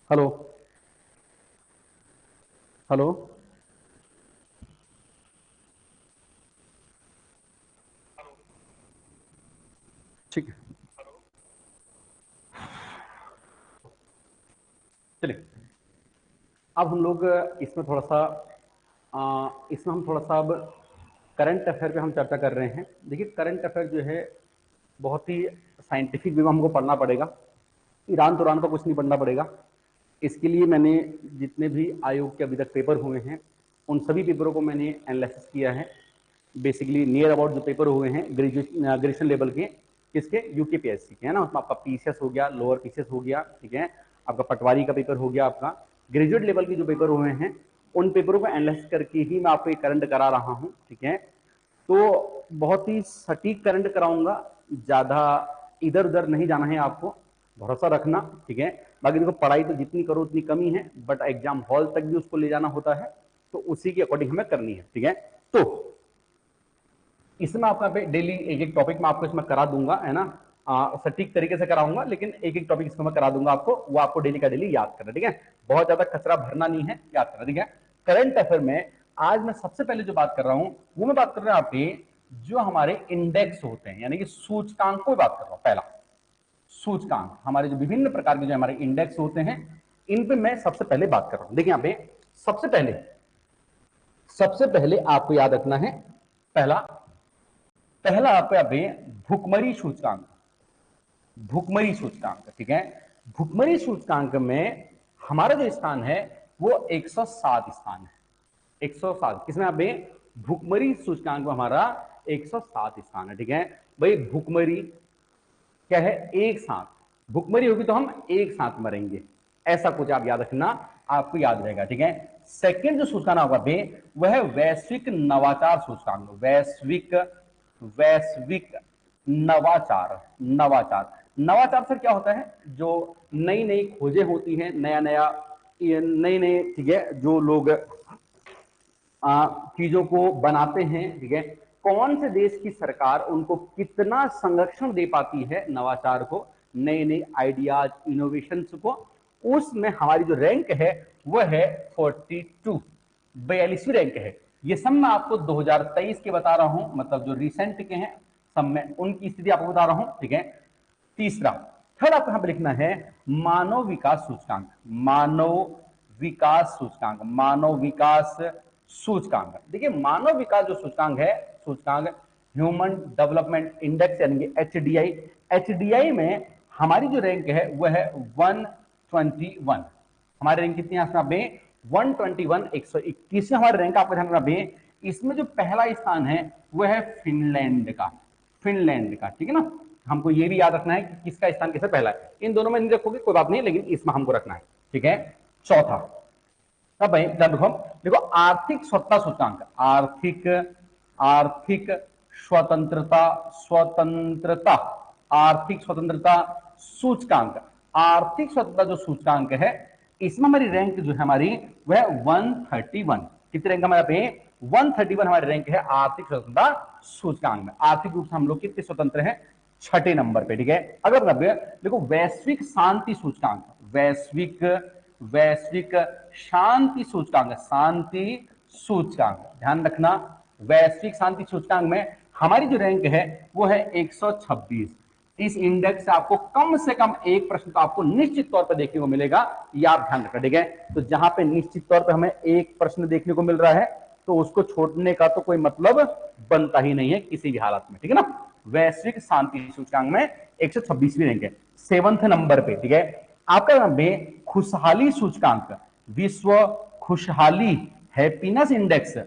Hello. Hello. ठीक है, चलिए। अब हम लोग इसमें थोड़ा सा इसमें हम थोड़ा सा अब करंट अफेयर पे हम चर्चा कर रहे हैं। देखिए, करंट अफेयर जो है बहुत ही साइंटिफिक वे में हमको पढ़ना पड़ेगा। ईरान तुरान का कुछ नहीं पढ़ना पड़ेगा। इसके लिए मैंने जितने भी आयोग के अभी तक पेपर हुए हैं उन सभी पेपरों को मैंने एनालिसिस किया है। बेसिकली नियर अबाउट जो पेपर हुए हैं ग्रेजुएशन लेवल के, किसके, यूकेपीएससी के, है ना। उसमें आपका पीसीएस हो गया, लोअर पीसीएस हो गया, ठीक है, आपका पटवारी का पेपर हो गया, आपका ग्रेजुएट लेवल के जो पेपर हुए हैं उन पेपरों को एनालिसिस करके ही मैं आपको ये करंट करा रहा हूँ, ठीक है। तो बहुत ही सटीक करंट कराऊंगा, ज्यादा इधर उधर नहीं जाना है आपको, भरोसा रखना, ठीक है। बाकी देखो, पढ़ाई तो जितनी करो उतनी कमी है, बट एग्जाम हॉल तक भी उसको ले जाना होता है, तो उसी के अकॉर्डिंग हमें करनी है, ठीक है। तो इसमें आपका डेली एक एक टॉपिक में आपको इसमें करा दूंगा, है ना। सटीक तरीके से कराऊंगा, लेकिन एक एक टॉपिक इसमें मैं करा दूंगा आपको, वो आपको डेली का डेली याद करना, ठीक है। बहुत ज्यादा कचरा भरना नहीं है, याद करना, ठीक है। करंट अफेयर में आज मैं सबसे पहले जो बात कर रहा हूं वो मैं बात कर रहा हूं आपके जो हमारे इंडेक्स होते हैं, यानी कि सूचकांक को बात कर रहा हूं। पहला सूचकांक, हमारे जो विभिन्न प्रकार के जो हमारे इंडेक्स होते हैं इन पे मैं सबसे पहले बात कर रहा हूं। देखिए यहां पे सबसे पहले आपको याद रखना है, पहला पहला आपका भुखमरी सूचकांक। भुखमरी सूचकांक, ठीक है। भुखमरी सूचकांक में हमारा जो स्थान है वो 107 स्थान है। 107 किसमें आप भुखमरी सूचकांक में हमारा 107 स्थान है, ठीक है। भाई भुखमरी क्या है, एक साथ भुखमरी होगी तो हम एक साथ मरेंगे, ऐसा कुछ आप याद रखना, आपको याद रहेगा, ठीक है। सेकंड जो सूचकांक होगा वह है वैश्विक नवाचार सूचकांक। वैश्विक वैश्विक नवाचार नवाचार नवाचार सर क्या होता है, जो नई नई खोजें होती हैं, नया नया नई नई, ठीक है, जो लोग चीजों को बनाते हैं, ठीक है। कौन से देश की सरकार उनको कितना संरक्षण दे पाती है नवाचार को, नए नए आइडियाज इनोवेशंस को, उसमें हमारी जो रैंक है वह है 42, 42वीं रैंक है। ये सब मैं आपको 2023 के बता रहा हूं, मतलब जो रिसेंट के हैं सब में उनकी स्थिति आपको बता रहा हूं, ठीक है। तीसरा, थर्ड आपको यहां पर लिखना है मानव विकास सूचकांक। मानव विकास सूचकांक, मानव विकास सूचकांक। देखिए मानव विकास जो सूचकांक है, सूचकांक ह्यूमन डेवलपमेंट इंडेक्स यानी कि एचडीआई। एचडीआई में हमारी जो रैंक है वह है 121। हमारी रैंक कितनी है पे 121, 121 हमारी रैंक। आपको ध्यान रखना, इसमें जो पहला स्थान है वह है फिनलैंड का, फिनलैंड का, ठीक है ना। हमको ये भी याद रखना है कि किसका स्थान किससे पहला है। इन दोनों में नहीं रखोगे कोई बात नहीं, लेकिन इसमें हमको रखना है, ठीक है। चौथा, अब भाई देखो देखो आर्थिक स्वतंत्रता सूचकांक। आर्थिक आर्थिक स्वतंत्रता स्वतंत्रता आर्थिक स्वतंत्रता सूचकांक। आर्थिक स्वतंत्रता जो सूचकांक है इसमें हमारी रैंक जो है हमारी वह 131। कितने रैंक हमारे पे 131 हमारी रैंक है आर्थिक स्वतंत्रता सूचकांक में। आर्थिक रूप से हम लोग कितने स्वतंत्र हैं, छठे नंबर पे, ठीक है। अगर देखो वैश्विक शांति सूचकांक, वैश्विक वैश्विक शांति सूचकांक, शांति सूचकांक ध्यान रखना, वैश्विक शांति सूचकांक में हमारी जो रैंक है वो है 126। इस इंडेक्स से आपको कम से कम एक प्रश्न तो आपको निश्चित तौर पर देखने को मिलेगा, यह आप ध्यान रखना, ठीक है। तो जहां पे निश्चित तौर पर हमें एक प्रश्न देखने को मिल रहा है तो उसको छोड़ने का तो कोई मतलब बनता ही नहीं है किसी भी हालत में, ठीक है ना। वैश्विक शांति सूचकांक में 126वीं रैंक है, 7वें नंबर पे, ठीक है। आपका नाम है खुशहाली सूचकांक, विश्व खुशहाली हैप्पीनेस इंडेक्स,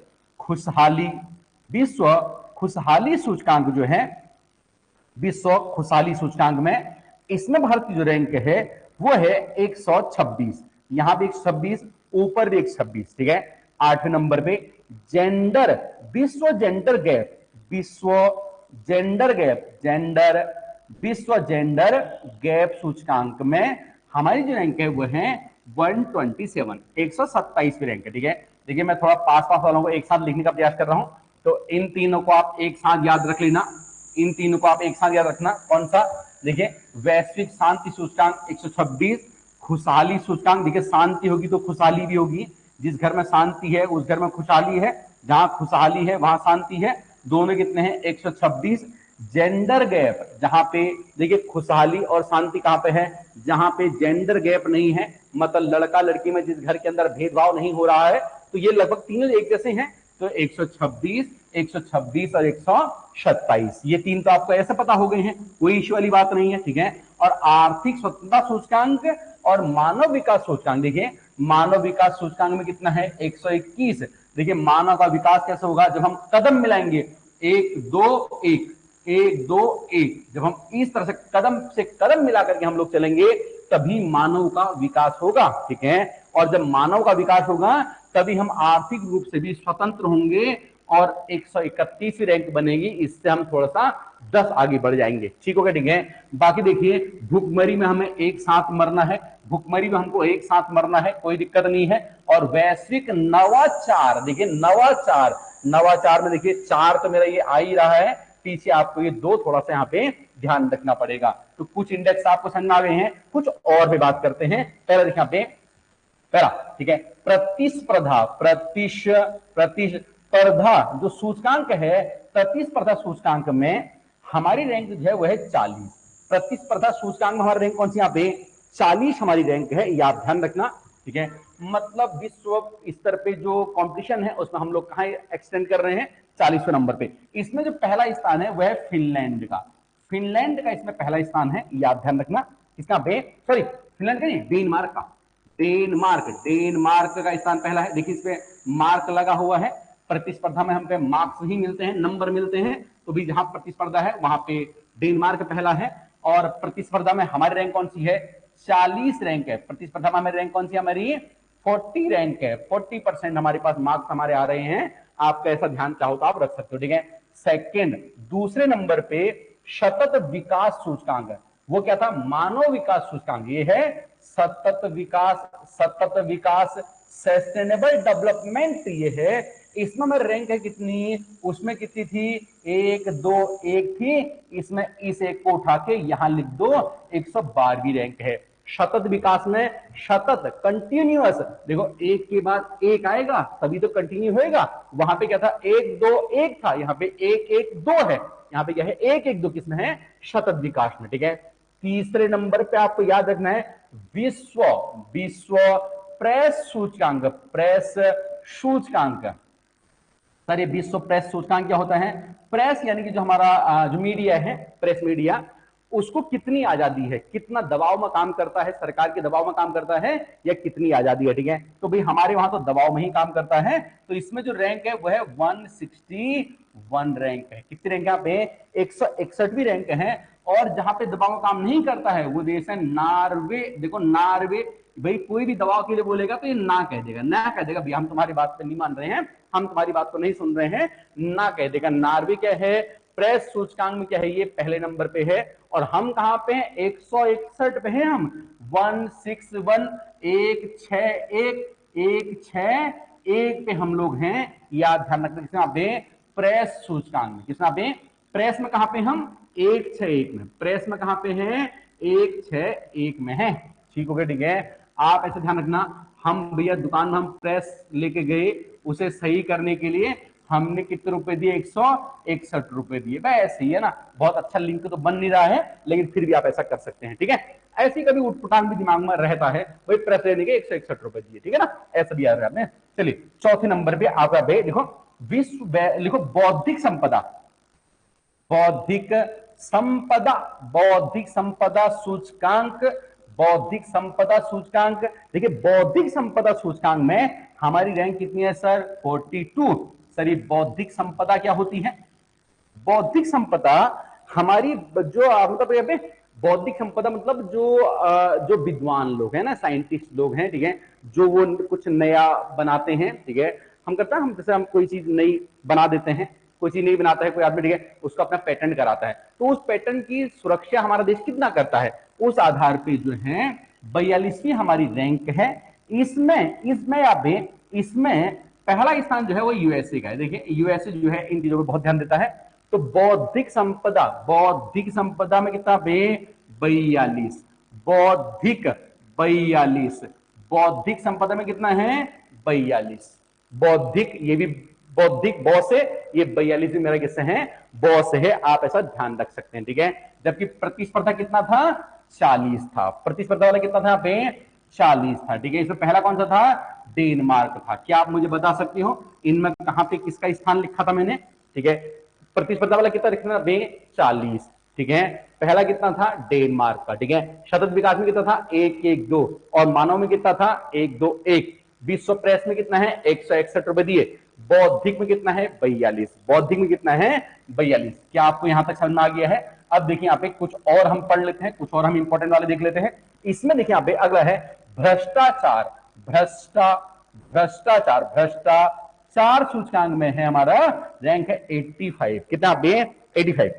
खुशहाली विश्व खुशहाली सूचकांक जो है, विश्व खुशहाली सूचकांक में इसमें भारत की जो रैंक है वो है 126। यहां भी 126, ऊपर भी 126, ठीक है। 8वें नंबर पे जेंडर, विश्व जेंडर गैप, विश्व जेंडर गैप, जेंडर विश्व जेंडर गैप सूचकांक में हमारी जो रैंक है वो है 127, 127वीं रैंक है, ठीक है। देखिए मैं थोड़ा पास पास वालों को एक साथ लिखने का प्रयास कर रहा हूं, तो इन तीनों को आप एक साथ याद रख लेना, इन तीनों को आप एक साथ याद रखना। कौन सा, देखिए वैश्विक शांति सूचकांक 126, खुशहाली सूचकांक, देखिए शांति होगी तो खुशहाली भी होगी, जिस घर में शांति है उस घर में खुशहाली है, जहां खुशहाली है वहां शांति है, दोनों कितने हैं 126। जेंडर गैप, जहां पे देखिए खुशहाली और शांति कहां पे है, जहां पे जेंडर गैप नहीं है, मतलब लड़का लड़की में जिस घर के अंदर भेदभाव नहीं हो रहा है, तो ये लगभग तीनों एक जैसे हैं, तो 126, 126 और 127, ये तीन तो आपको ऐसे पता हो गए हैं, कोई इश्यू वाली बात नहीं है, ठीक है। और आर्थिक स्वतंत्रता सूचकांक और मानव विकास सूचकांक, देखिए मानव विकास सूचकांक में कितना है 121। देखिए मानव का विकास कैसे होगा, जब हम कदम मिलाएंगे 1 2 1 1 2 1, जब हम इस तरह से कदम मिला करके हम लोग चलेंगे तभी मानव का विकास होगा, ठीक है। और जब मानव का विकास होगा तभी हम आर्थिक रूप से भी स्वतंत्र होंगे और 131 रैंक बनेगी, इससे हम थोड़ा सा 10 आगे बढ़ जाएंगे, ठीक हो गया, ठीक है। बाकी देखिए भूखमरी में हमें एक साथ मरना है, भूखमरी में हमको एक साथ मरना है, कोई दिक्कत नहीं है। और वैश्विक नवाचार, देखिए नवाचार, नवाचार में देखिए 4 तो मेरा ये आ ही रहा है, पीछे आपको ये 2 थोड़ा सा यहाँ पे ध्यान रखना पड़ेगा। तो कुछ इंडेक्स आपको समझ में आ गए हैं, कुछ और भी बात करते हैं। पहले देखिए यहाँ पे पहला, ठीक है, प्रतिस्पर्धा, प्रतिस्पर्धा जो सूचकांक है, प्रतिस्पर्धा सूचकांक में हमारी रैंक जो है वह है 40। प्रतिस्पर्धा सूचकांक में हमारी रैंक कौन सी, यहाँ पे 40 हमारी रैंक है, ये आप ध्यान रखना, ठीक है। मतलब विश्व स्तर पे जो कंपटीशन है उसमें हम लोग कहां एक्सटेंड कर रहे हैं, 40वें नंबर पे। इसमें जो पहला स्थान है वह है फिनलैंड का, फिनलैंड का इसमें पहला स्थान है, ये आप ध्यान रखना। इसका सॉरी फिनलैंड का नहीं, डेनमार्क का, डेनमार्क, डेनमार्क का स्थान पहला है। देखिए इसपे मार्क लगा हुआ है, प्रतिस्पर्धा में हम पे मार्क्स ही मिलते हैं, नंबर मिलते हैं, तो भी जहां प्रतिस्पर्धा है वहां पे डेनमार्क पहला है। और प्रतिस्पर्धा में हमारी रैंक कौन सी है, 40 रैंक है। प्रतिस्पर्धा में हमारी रैंक कौन सी है, हमारी 40 रैंक है, 40% हमारे पास मार्क्स हमारे आ रहे हैं। आपका ऐसा ध्यान चाहो तो आप रख सकते हो, ठीक है। सेकंड, दूसरे नंबर पे सतत विकास सूचकांक, वो क्या था, मानव विकास सूचकांक, ये है सतत विकास, सतत विकास, सस्टेनेबल डेवलपमेंट, ये है। इसमें मेरी रैंक है कितनी, उसमें कितनी थी 1 2 1 थी, इसमें इस एक को उठा के यहां लिख दो, 112वीं रैंक है। सतत विकास में सतत, कंटिन्यूअस, देखो एक के बाद एक आएगा तभी तो कंटिन्यू होएगा। वहां पे क्या था 1 2 1 था, यहाँ पे 1 1 2 है, यहाँ पे क्या है 1 1 2, किसमें है, सतत विकास में, ठीक है। तीसरे नंबर पे आपको याद रखना है विश्व, विश्व प्रेस सूचकांक, प्रेस सूचकांक। सर ये विश्व प्रेस सूचकांक क्या होता है, प्रेस यानी कि जो हमारा जो मीडिया है, प्रेस मीडिया, उसको कितनी आजादी है, कितना दबाव में काम करता है, सरकार के दबाव में काम करता है या कितनी आजादी है, ठीक है। तो भाई हमारे वहां तो दबाव में ही काम करता है, तो इसमें जो रैंक है वह है 161 रैंक है। कितनी रैंक यहाँ पे 161वीं रैंक है। और जहां पे दबाव में काम नहीं करता है वो देश है नॉर्वे। देखो नॉर्वे, भाई कोई भी दबाव के लिए बोलेगा तो ये ना कह देगा, ना कह देगा भैया हम तुम्हारी बात पे नहीं मान रहे हैं, हम तुम्हारी बात को नहीं सुन रहे हैं, ना कह देगा। नॉर्वे क्या है, प्रेस सूचकांक में क्या है, ये पहले नंबर पे है। और हम कहां पे हैं, 161 पे हैं हम, 161 161 161 पे हम लोग हैं। याद ध्यान रखना, किसमें आप पे प्रेस सूचकांक में, किसमें आप पे प्रेस में, कहां पे हम 161 में, प्रेस में कहां पे हैं 161 में है, ठीक हो गया, ठीक है। आप ऐसे ध्यान रखना, हम भैया दुकान में हम प्रेस लेके गए, उसे सही करने के लिए हमने कितने रुपए दिए, 161 रुपए दिए, ऐसे ही है ना। बहुत अच्छा लिंक तो बन नहीं रहा है, लेकिन फिर भी आप ऐसा कर सकते हैं, ठीक है। ऐसी कभी उठपटांग भी दिमाग में रहता है, वही प्रेस लेने के 161 रुपए दिए, ठीक है ना, ऐसा भी याद है। चलिए चौथे नंबर पे आपका लिखो विश्व, लिखो बौद्धिक संपदा, बौद्धिक संपदा, बौद्धिक संपदा सूचकांक, बौद्धिक संपदा सूचकांक। देखिए बौद्धिक संपदा सूचकांक में हमारी रैंक कितनी है सर, 42। सर ये बौद्धिक संपदा क्या होती है, बौद्धिक संपदा हमारी जो मतलब बौद्धिक संपदा मतलब जो विद्वान लोग हैं ना, साइंटिस्ट लोग हैं, ठीक है, जो वो कुछ नया बनाते हैं, ठीक है। हम करते हैं, हम जैसे हम कोई चीज नई बना देते हैं, कोई चीज नहीं बनाता है कोई आदमी, ठीक है, उसको अपना पेटेंट कराता है, तो उस पेटेंट की सुरक्षा हमारा देश कितना करता है, उस आधार पे जो है 42वीं हमारी रैंक है। इसमें आप इसमें पहला स्थान जो है वो यूएसए का है। देखिए यूएसए जो है इन चीजों पर बहुत ध्यान देता है। तो बौद्धिक संपदा, बौद्धिक संपदा में कितना 42, बौद्धिक 42। बौद्धिक संपदा में कितना है? 42। बौद्धिक, ये भी बौद्धिक बॉस है, ये 42 भी मेरा किससे है? बॉस है। आप ऐसा ध्यान रख सकते हैं, ठीक है। जबकि प्रतिस्पर्धा कितना था? 40 था। प्रतिस्पर्धा वाला कितना था? यहाँ पे 40 था, ठीक है। इसमें पहला कौन सा था? डेनमार्क था। क्या आप मुझे बता सकती हो इनमें कहां पे किसका स्थान लिखा था मैंने? ठीक है, प्रतिस्पर्धा वाला कितना लिखना था? 40, ठीक है। पहला कितना था? डेनमार्क का, ठीक है। सतत विकास में कितना था? 112। और मानव में कितना था? 121। विश्व प्रेस में कितना है? 161 रुपए दिए। बौद्धिक में कितना है? 42। बौद्धिक में कितना है? 42। क्या आपको यहां तक समझ में आ गया है? अब देखिए यहाँ पे कुछ और हम पढ़ लेते हैं, कुछ और हम इंपॉर्टेंट वाले देख लेते हैं। इसमें देखिए यहाँ पे अगला है भ्रष्टाचार। भ्रष्टाचार भ्रष्टाचार सूचकांक में है हमारा रैंक है 85। कितना? 85।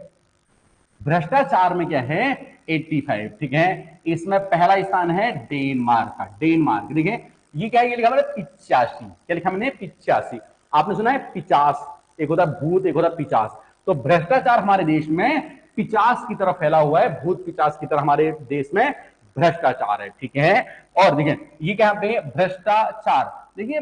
भ्रष्टाचार में क्या है? 85, ठीक है। इसमें पहला स्थान है डेनमार्क का। डेनमार्क, देखिए ये क्या है? ये लिखा मैंने 85। क्या लिखा मैंने? 85। आपने सुना है 50, एक होता है भूत, एक होता है 50। तो भ्रष्टाचार हमारे देश में 50 की तरफ फैला हुआ है। भूत 50 की तरफ हमारे देश में भ्रष्टाचार है, ठीक है। और देखिए ये क्या पे भ्रष्टाचार, देखिए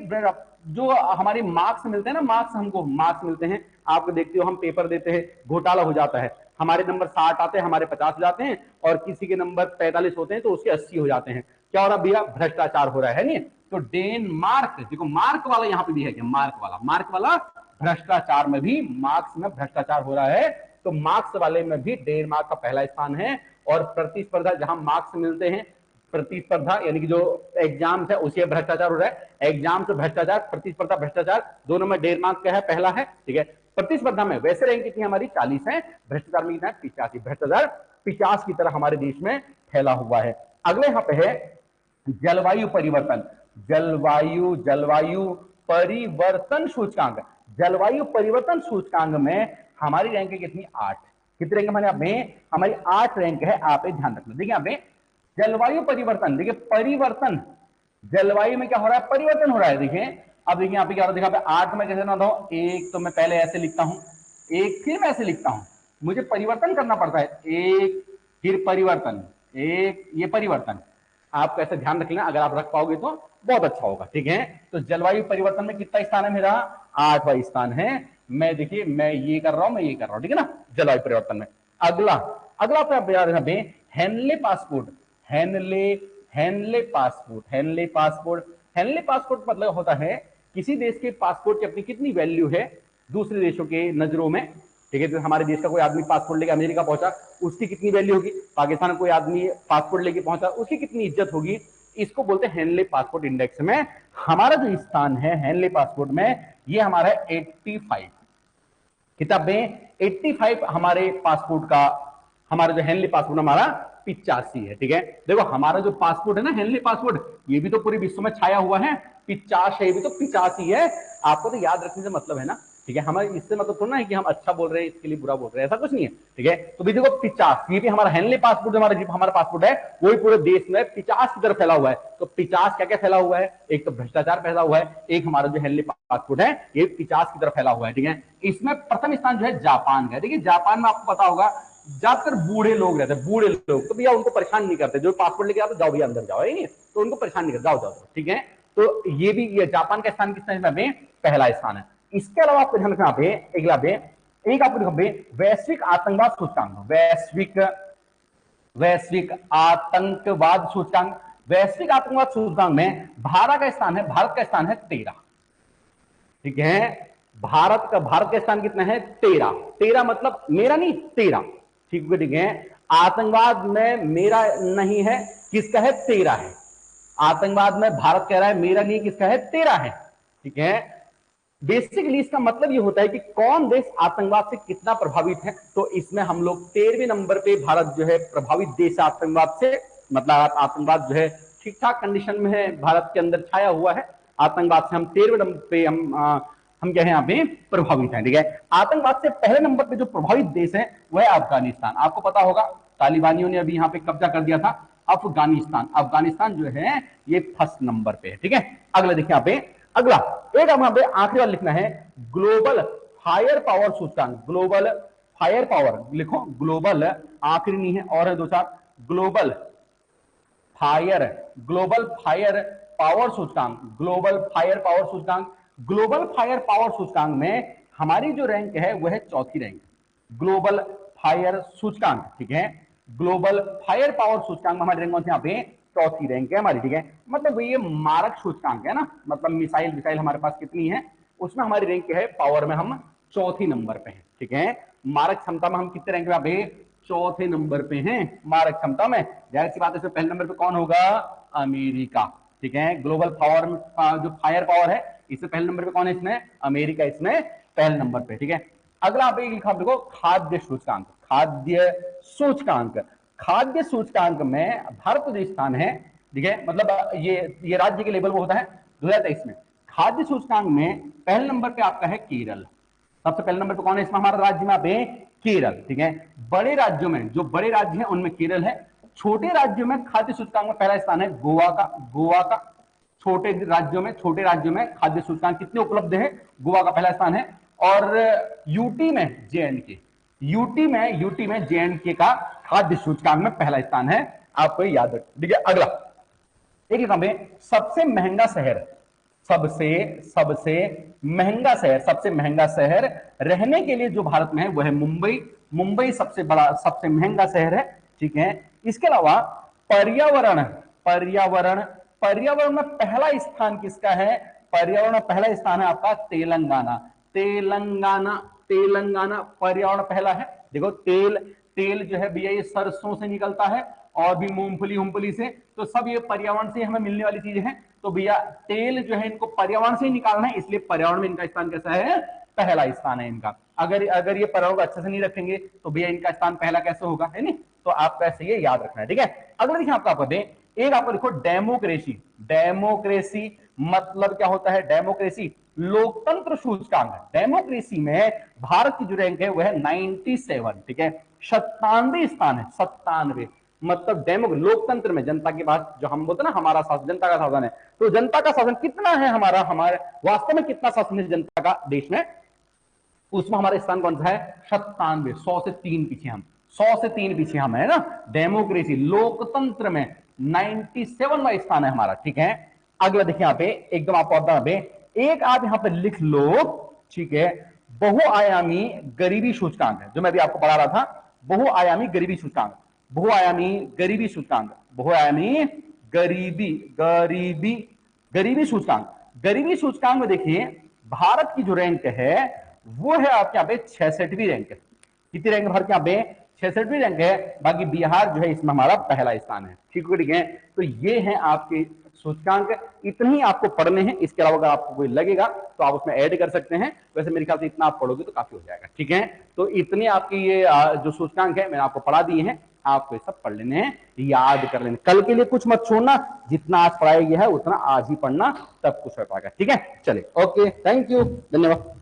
जो हमारे मार्क्स मिलते हैं ना, मार्क्स हमको मार्क्स मिलते हैं, आपको देखते हो हम पेपर देते हैं, घोटाला हो जाता है। हमारे नंबर 60 आते हैं, हमारे 50 हो जाते हैं, और किसी के नंबर 45 होते हैं तो उसके 80 हो जाते हैं। क्या हो रहा भैया? भ्रष्टाचार हो रहा है नहीं? तो डेनमार्क, देखो मार्क वाला यहां पे भी है क्या? मार्क वाला भ्रष्टाचार में भी, मार्क्स में भ्रष्टाचार हो रहा है, तो मार्क्स वाले में भी डेनमार्क का पहला स्थान है। और प्रतिस्पर्धा जहां मार्क्स मिलते हैं, प्रतिस्पर्धा यानी कि जो एग्जाम है उसी भ्रष्टाचार हो रहा है। एग्जाम से भ्रष्टाचार, प्रतिस्पर्धा भ्रष्टाचार, दोनों में डेनमार्क का है पहला है, ठीक है। प्रतिस्पर्धा में वैसे रैंक कितनी हमारी? 40 है। भ्रष्टाचार में कितना है? 85। भ्रष्टाचार 50 की तरह हमारे देश में फैला हुआ है। अगले यहां पे है जलवायु परिवर्तन। जलवायु परिवर्तन सूचकांक। जलवायु परिवर्तन सूचकांक में हमारी रैंक है कितनी? 8। कितनी रैंक हमारे? यहाँ पे हमारी 8 रैंक है। आप ध्यान रखना। देखिए यहाँ पे जलवायु परिवर्तन, देखिए परिवर्तन, जलवायु में क्या हो रहा है? परिवर्तन हो रहा है। देखिए अब देखिए यहाँ पे क्या हो रहा है? देखिए 8 में कैसे ना दो, एक तो मैं पहले ऐसे लिखता हूं, एक फिर मैं ऐसे लिखता हूं, मुझे परिवर्तन करना पड़ता है। एक फिर परिवर्तन, एक, ये परिवर्तन। आपको ऐसे ध्यान रख लेना, अगर आप रख पाओगे तो बहुत अच्छा होगा, ठीक है। तो जलवायु परिवर्तन में कितना स्थान है मेरा? 8वां स्थान है। मैं देखिए मैं ये कर रहा हूं, मैं ये कर रहा हूं, ठीक है ना, जलवायु परिवर्तन में। अगला अगला हेनले पासपोर्ट। हेनले पासपोर्ट मतलब होता है किसी देश के पासपोर्ट की अपनी कितनी वैल्यू है दूसरे देशों के नजरों में, ठीक है। तो हमारे देश का कोई आदमी पासपोर्ट लेके अमेरिका पहुंचा, उसकी कितनी वैल्यू होगी? पाकिस्तान का कोई आदमी पासपोर्ट लेके पहुंचा, उसकी कितनी इज्जत होगी? इसको बोलते हैं हेनले पासपोर्ट इंडेक्स में। हमारा जो स्थान है हेनले पासपोर्ट में, ये हमारा 85। किताब में 85 हमारे पासपोर्ट का, हमारा जो हेनली पासपोर्ट हमारा 85 है, ठीक है। देखो हमारा जो पासपोर्ट है ना, हेनली पासपोर्ट, ये भी तो पूरे विश्व में छाया हुआ है। 50 है, ये भी तो 85 है। आपको तो याद रखने से मतलब है ना, ठीक है। हमारे इससे मतलब थोड़ा ना है कि हम अच्छा बोल रहे हैं इसके लिए बुरा बोल रहे हैं, ऐसा कुछ नहीं है, ठीक है। तो भी देखो 50, ये भी हमारा हेनली पासपोर्ट, हमारा पासपोर्ट है वो भी पूरे देश में 50 की तरफ फैला हुआ है। तो 50 क्या क्या फैला हुआ है? एक तो भ्रष्टाचार फैला हुआ है, एक हमारा जो हेनली पासपोर्ट है ये 50 की तरफ फैला हुआ है, ठीक है। इसमें प्रथम स्थान जो है जापान का है। देखिए जापान में आपको पता होगा ज्यादातर बूढ़े लोग रहते हैं, बूढ़े लोग, तो भैया उनको परेशान नहीं करते। जो पासपोर्ट लेके आते जाओ भैया अंदर जाओ, नहीं तो उनको परेशान नहीं करते, जाओ जाओ, ठीक है। तो ये भी, ये जापान का स्थान कितना है? पहला स्थान है। इसके अलावा आपको ध्यान रखना पे अगला पे एक आपको देखो पे वैश्विक आतंकवाद सूचकांक। वैश्विक आतंकवाद सूचकांक, वैश्विक आतंकवाद सूचकांक में भारत का स्थान है, भारत का स्थान है 13, ठीक है। भारत का स्थान कितना है? 13। 13 मतलब मेरा नहीं, 13, ठीक है, ठीक है। आतंकवाद में मेरा नहीं है, किसका है? 13 है। आतंकवाद में भारत कह रहा है मेरा नहीं, किसका है? 13 है, ठीक है। बेसिकली इसका मतलब ये होता है कि कौन देश आतंकवाद से कितना प्रभावित है। तो इसमें हम लोग 13वें नंबर पे भारत जो है प्रभावित देश आतंकवाद से, मतलब आतंकवाद जो है ठीक ठाक कंडीशन में है, भारत के अंदर छाया हुआ है। आतंकवाद से हम 13वें नंबर पे हम क्या है यहाँ पे प्रभावित हैं, ठीक है। आतंकवाद से पहले नंबर पे जो प्रभावित देश है वह है अफगानिस्तान। आपको पता होगा तालिबानियों ने अभी यहाँ पे कब्जा कर दिया था। अफगानिस्तान जो है ये फर्स्ट नंबर पे है, ठीक है। अगला देखिए यहाँ पे, अगला एक यहाँ पे आखिरी वाला लिखना है ग्लोबल फायर पावर सूचकांक। ग्लोबल फायर पावर लिखो, ग्लोबल आखिरी नहीं है और है दो चार, global fire, global fire power सूचकांक, ग्लोबल फायर पावर सूचकांक, ग्लोबल फायर पावर सूचकांक में हमारी जो रैंक है वह है चौथी रैंक, ग्लोबल फायर सूचकांक, ठीक है। ग्लोबल फायर पावर सूचकांक में हमारी रैंक कौन सी यहाँ पे चौथी रैंक है हमारी, ठीक है। मतलब ये मारक सूचकांक है ना, मतलब मिसाइल मिसाइल हमारे पास कितनी है, उसमें हमारी रैंक है पावर में हम चौथी नंबर पे हैं, ठीक है। मारक क्षमता में हम कितने रैंक पे हैं, चौथे नंबर पे हैं मारक क्षमता में। जाहिर सी बात है इसमें पहले नंबर पे कौन होगा, अमेरिका, ठीक है। ग्लोबल पावर जो फायर पावर है इससे पहले नंबर पे कौन है, इसमें अमेरिका, इसमें पहले नंबर पे, ठीक है। अगला आप एक लिखा देखो खाद्य सूचकांक, खाद्य सूचकांक, खाद्य सूचकांक में भारत जो स्थान है, ठीक है, मतलब ये राज्य के लेवल पर होता है 2023 में। खाद्य सूचकांक में पहले नंबर पे आपका है केरल, सबसे पहले नंबर पे कौन है इसमें हमारा राज्य में पे केरल, ठीक है। बड़े राज्यों में जो बड़े राज्य हैं उनमें केरल है। छोटे राज्यों में खाद्य सूचकांक में पहला स्थान है गोवा का, गोवा का। छोटे राज्यों में खाद्य सूचकांक कितने उपलब्ध है, गोवा का पहला स्थान है। और यूटी में जेएनके, यूटी में जेएनके का खाद्य सूचकांक में पहला स्थान है, आपको याद रखना, ठीक है। अगला एक एग्जाम में सबसे महंगा शहर, सबसे महंगा शहर रहने के लिए जो भारत में है वो है मुंबई, मुंबई सबसे बड़ा सबसे महंगा शहर है, ठीक है। इसके अलावा पर्यावरण, पर्यावरण में पहला स्थान किसका है, पर्यावरण में पहला स्थान है आपका तेलंगाना, तेलंगाना पर्यावरण पहला है। देखो तेल जो है भैया ये सरसों से निकलता है और भी मूंगफली से, तो सब ये पर्यावरण से हमें मिलने वाली चीजें हैं। तो भैया तेल जो है इनको पर्यावरण से ही निकालना है, इसलिए पर्यावरण में इनका स्थान कैसा है, पहला स्थान है इनका। अगर ये पर्यावरण को अच्छे से नहीं रखेंगे तो भैया इनका स्थान पहला कैसे होगा, है नहीं। तो आपको ऐसे ये याद रखना है, ठीक है। अगला देखिए आपको दें, एक आपको लिखो डेमोक्रेसी, डेमोक्रेसी मतलब क्या होता है, डेमोक्रेसी लोकतंत्र सूचकांक। डेमोक्रेसी में भारत की जो रैंक है वह है 97, ठीक है, 97 स्थान है, 97। मतलब लोकतंत्र में जनता के पास जो हम बोलते हैं ना हमारा शासन, जनता का शासन है, तो जनता का शासन कितना है हमारा, हमारे वास्तव में कितना शासन है जनता का देश में, उसमें हमारा स्थान कौन सा है, 97। 100 से 3 पीछे हम, 100 से 3 पीछे हम, है ना। डेमोक्रेसी लोकतंत्र में 97वां स्थान है हमारा, ठीक है। अगला देखिए यहाँ पे एकदम आपको एक आप यहाँ पे लिख लो, ठीक है, बहुआयामी गरीबी सूचकांक है, जो मैं भी आपको पढ़ा रहा था, बहुआयामी गरीबी सूचकांक, बहुआयामी गरीबी सूचकांक, बहुआयामी गरीबी सूचकांक। गरीबी सूचकांक में देखिए भारत की जो रैंक है वो है आपके यहाँ पे 66वीं रैंक है। कितनी रैंक भारत यहाँ पे, 66वीं रैंक है। बाकी बिहार जो है इसमें हमारा पहला स्थान है, ठीक है। तो ये है आपके सूचकांक, इतने ही आपको पढ़ने हैं। इसके अलावा अगर आपको कोई लगेगा तो आप उसमें ऐड कर सकते हैं, वैसे मेरे ख्याल से इतना आप पढ़ोगे तो काफी हो जाएगा, ठीक है। तो इतने आपकी ये जो सूचकांक है मैंने आपको पढ़ा दिए हैं, आपको ये सब पढ़ लेने हैं, याद कर लेने, कल के लिए कुछ मत छोड़ना, जितना आज पढ़ाया गया है उतना आज ही पढ़ना, तब कुछ हो पाएगा, ठीक है। चलिए ओके, थैंक यू, धन्यवाद।